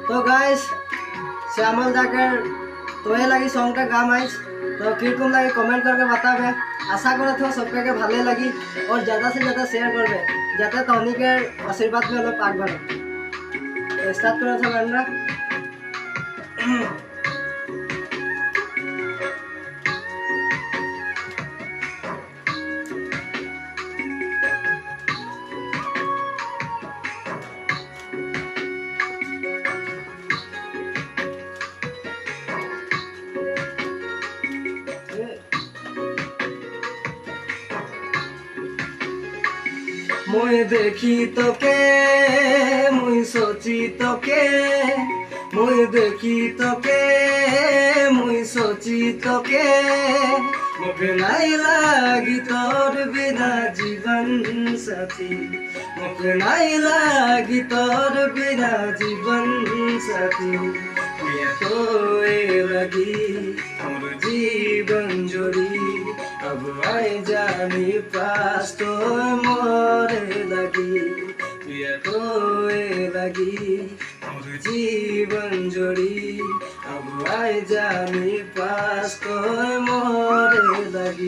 तो गाइस श्यामल जाकर তোয়ে লাগি সংটা গাম आइस तो किरकम लगे कमेंट करके बताबे। आशा करे थो सबके भाले लगी और ज़्यादा से ज़्यादा शेयर करबे जाते तहनी के आशीर्वाद में अलग आग बढ़े। स्टार्ट करे थो गाना। मुई देखी तोके मुई सोची तोके मुई देखी तोके मुई सोची तोके मुझे नहीं लागी तोर बिना जीवन साथी मुझे नहीं लागी तोर बिना जीवन साथी ये तो लगी मोर जीवन जोड़ी अब आए जानी पास तो मोरे लगी ये तो लगी मोर जीवन जोड़ी अब आए जानी पास तो मोरे लगी।